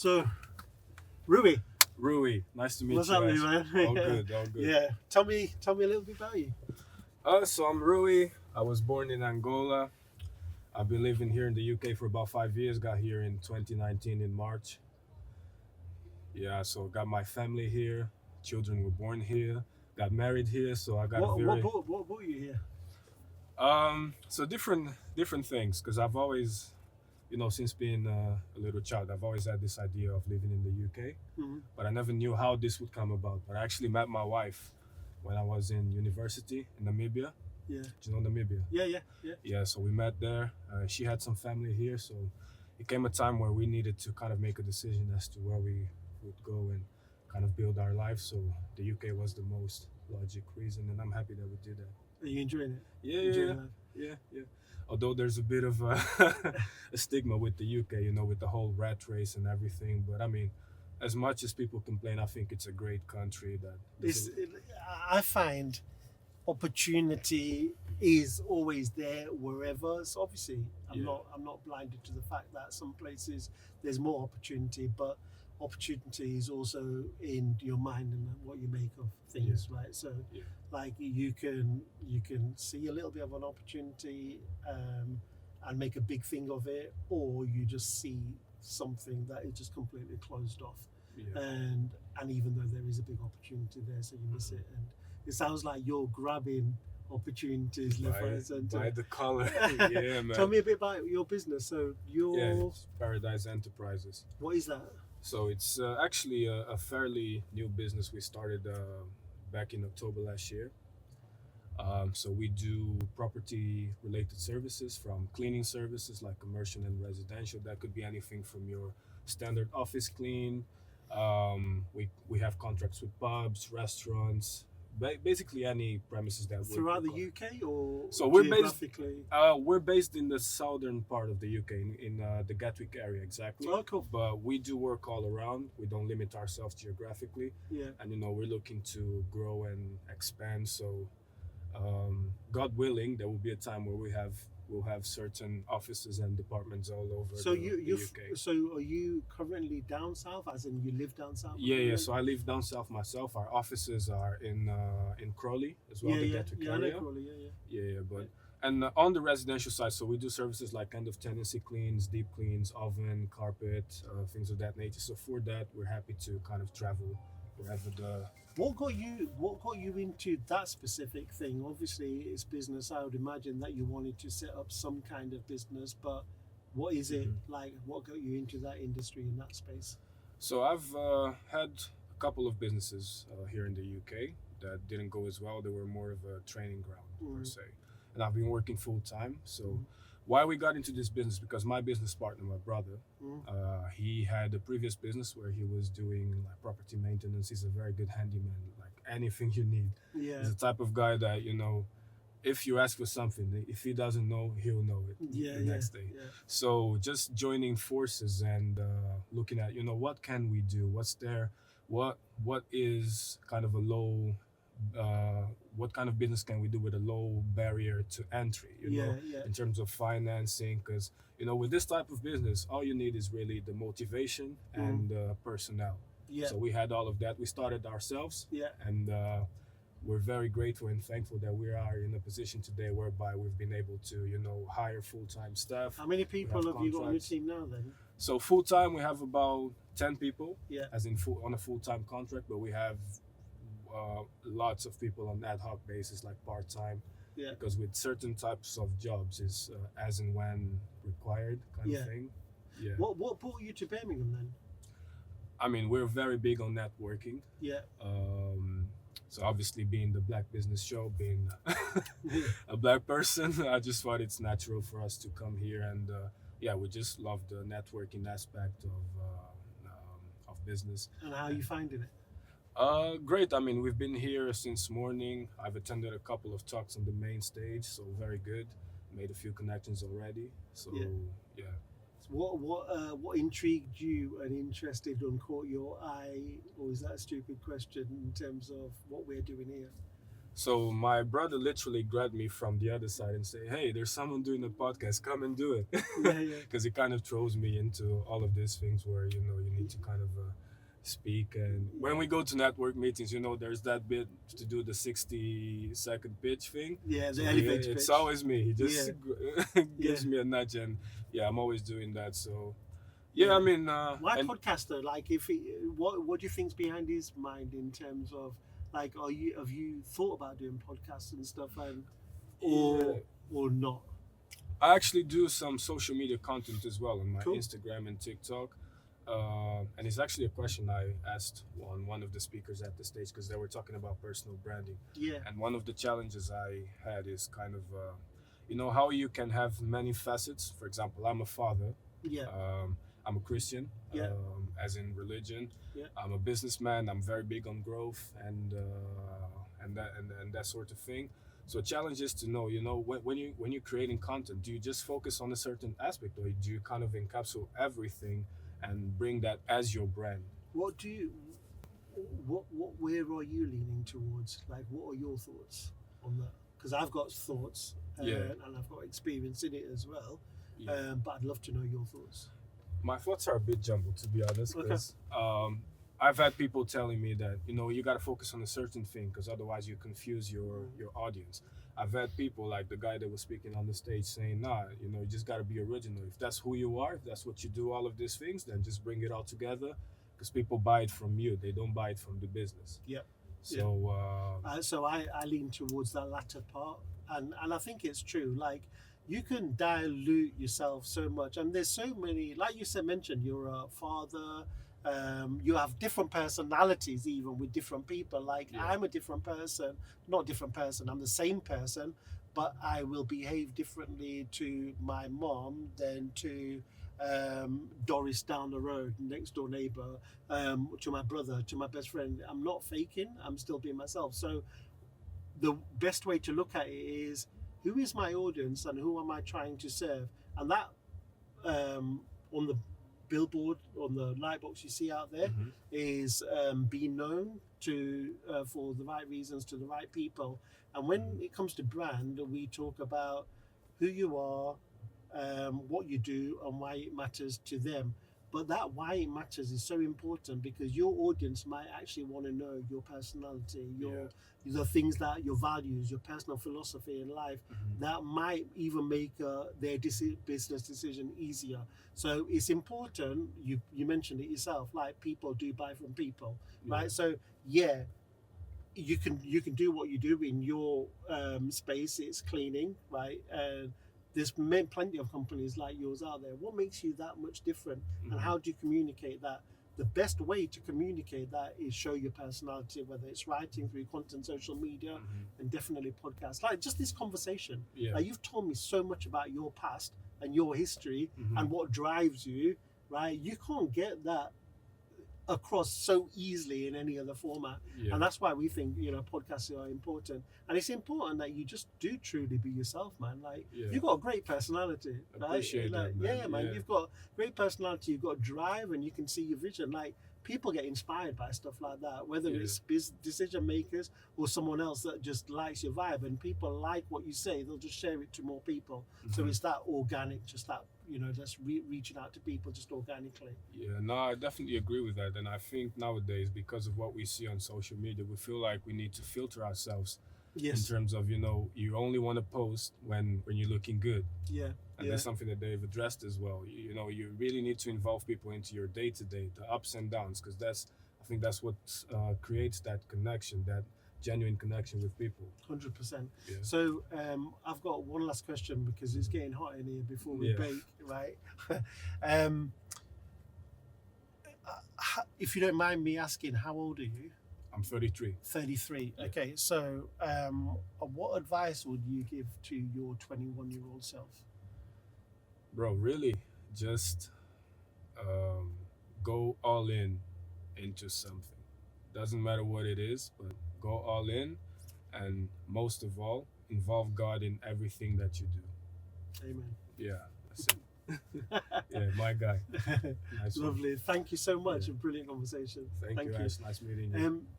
So, Rui, Rui, nice to meet what's you. up, Ash. man? All good, all good. Yeah, tell me a little bit about you. So I'm Rui. I was born in Angola. I've been living here in the UK for about 5 years. Got here in 2019 in March. Yeah, so got my family here. Children were born here. Got married here. So I got a very What brought you here? so different things because I've always since being a little child I've always had this idea of living in the UK, Mm-hmm. but I never knew how this would come about. But I actually met my wife when I was in university in Namibia. Yeah, Do you know Namibia? yeah. Yeah, so we met there. She had some family here, so it came a time where we needed to kind of make a decision as to where we would go and kind of build our life. So the UK was the most logic reason, and I'm happy that we did that. Are you enjoying it? Yeah, Enjoying yeah, life? yeah. Although there's a bit of a, a stigma with the UK, with the whole rat race and everything. But I mean, as much as people complain, I think it's a great country. I find opportunity is always there wherever. So obviously, I'm not blinded to the fact that some places there's more opportunity, but opportunity is also in your mind and what you make of things, right? So, like you can see a little bit of an opportunity and make a big thing of it, or you just see something that is just completely closed off. Yeah. And even though there is a big opportunity there, so you miss it. And it sounds like you're grabbing opportunities left, right, and center. By the color. Yeah, man. Tell me a bit about your business. So it's Paradise Enterprises. What is that? So it's actually a fairly new business. We started back in October last year. So we do property related services, from cleaning services like commercial and residential. That could be anything from your standard office clean. We have contracts with pubs, restaurants, basically any premises that throughout the UK, or so we're geographically? We're based in the southern part of the UK, in the Gatwick area, exactly. Oh, cool. But we do work all around. We don't limit ourselves geographically. Yeah. And we're looking to grow and expand. So, God willing, there will be a time where we'll have certain offices and departments all over the UK. So are you currently down south, as in you live down south? Yeah. So I live down south myself. Our offices are in Crawley as well, the Gatwick area. I know Crawley, But and on the residential side, so we do services like end of tenancy cleans, deep cleans, oven, carpet, things of that nature. So for that, we're happy to kind of travel wherever the. What got you into that specific thing? Obviously, it's business. I would imagine that you wanted to set up some kind of business, but what is it like? What got you into that industry, in that space? So I've had a couple of businesses here in the UK that didn't go as well. They were more of a training ground per se, and I've been working full time. So why we got into this business? Because my business partner, my brother, he had a previous business where he was doing like property maintenance. He's a very good handyman, like anything you need. Yeah. He's the type of guy that if you ask for something, if he doesn't know, he'll know it the next day. Yeah. So just joining forces and looking at what can we do, what's there, what is kind of a low. What kind of business can we do with a low barrier to entry, in terms of financing? Because, with this type of business, all you need is really the motivation and personnel. Yeah. So we had all of that. We started ourselves. Yeah. And we're very grateful and thankful that we are in a position today whereby we've been able to, hire full-time staff. How many people have you got on your team now then? So full-time, we have about 10 people, as in on a full-time contract, but we have lots of people on ad hoc basis, like part-time, because with certain types of jobs is as and when required kind of thing. What brought you to Birmingham then? I mean, we're very big on networking. So obviously, being the Black Business Show, being a black person, I just thought it's natural for us to come here, and we just love the networking aspect of business. And how are you finding it? Great. I mean, we've been here since morning. I've attended a couple of talks on the main stage, so very good. Made a few connections already. So yeah. What intrigued you and interested caught your eye, or is that a stupid question in terms of what we're doing here? So my brother literally grabbed me from the other side and say, "Hey, there's someone doing a podcast. Come and do it." Yeah. Because he kind of throws me into all of these things where you need to kind of speak. And when we go to network meetings, there's that bit to do the 60-second pitch thing. Yeah, the So elevator pitch. it's always me. He just gives Yeah. me a nudge, and I'm always doing that. So yeah, I mean, Why and podcaster? Like, what do you think's behind his mind in terms of like, have you thought about doing podcasts and stuff, and or not? I actually do some social media content as well on my Cool. Instagram and TikTok. And it's actually a question I asked on one of the speakers at the stage, because they were talking about personal branding. Yeah. And one of the challenges I had is kind of, how you can have many facets. For example, I'm a father. Yeah. I'm a Christian, Yeah. as in religion. Yeah. I'm a businessman. I'm very big on growth and that sort of thing. So a challenge is to know, when you're creating content, do you just focus on a certain aspect, or do you kind of encapsulate everything and bring that as your brand? What where are you leaning towards? Like, what are your thoughts on that? Because I've got thoughts, and I've got experience in it as well. Yeah. But I'd love to know your thoughts. My thoughts are a bit jumbled, to be honest, Okay. because I've had people telling me that you got to focus on a certain thing, because otherwise you confuse your audience. I've had people like the guy that was speaking on the stage saying, "Nah, you just got to be original. If that's who you are, if that's what you do, all of these things, then just bring it all together, because people buy it from you. They don't buy it from the business." Yeah. So So I lean towards that latter part, and I think it's true. Like, you can dilute yourself so much, and there's so many. Like you mentioned, you're a father. You have different personalities, even with different people. Like, I'm a different person, not different person. I'm the same person, but I will behave differently to my mom than to Doris down the road, next door neighbor, to my brother, to my best friend. I'm not faking. I'm still being myself. So the best way to look at it is, who is my audience and who am I trying to serve? And that on the billboard, on the lightbox you see out there, is being known to for the right reasons to the right people. And when it comes to brand, we talk about who you are, what you do, and why it matters to them. But that why it matters is so important, because your audience might actually want to know your personality, the things that your values, your personal philosophy in life, that might even make their business decision easier. So it's important. You mentioned it yourself. Like, people do buy from people, right? So you can do what you do in your space. It's cleaning, right? There's plenty of companies like yours out there. What makes you that much different, and how do you communicate that? The best way to communicate that is show your personality, whether it's writing, through content, social media, and definitely podcasts. Like, just this conversation. Like, you've told me so much about your past and your history and what drives you, right? You can't get that across so easily in any other format, and that's why we think podcasts are important. And it's important that you just do truly be yourself, man. Like, you've got a great personality, right? Appreciate that, man. Man, you've got great personality, you've got drive, and you can see your vision. Like, people get inspired by stuff like that, whether it's decision makers or someone else that just likes your vibe, and people like what you say, they'll just share it to more people. So it's that organic, just that just reaching out to people just organically. No, I definitely agree with that. And I think nowadays, because of what we see on social media, we feel like we need to filter ourselves in terms of, you only want to post when you're looking good. And that's something that they've addressed as well. You really need to involve people into your day-to-day, the ups and downs, because I think that's what creates that connection, that genuine connection with people. 100%. So I've got one last question, because it's getting hot in here before we bake, right? If you don't mind me asking, how old are you? I'm 33. 33. Okay, so what advice would you give to your 21-year-old self? Bro, really, just go all into something. Doesn't matter what it is, but go all in, and most of all, involve God in everything that you do. Amen. That's it. My guy. Nice Lovely. Thank you so much. A brilliant conversation. Thank you. Nice meeting you.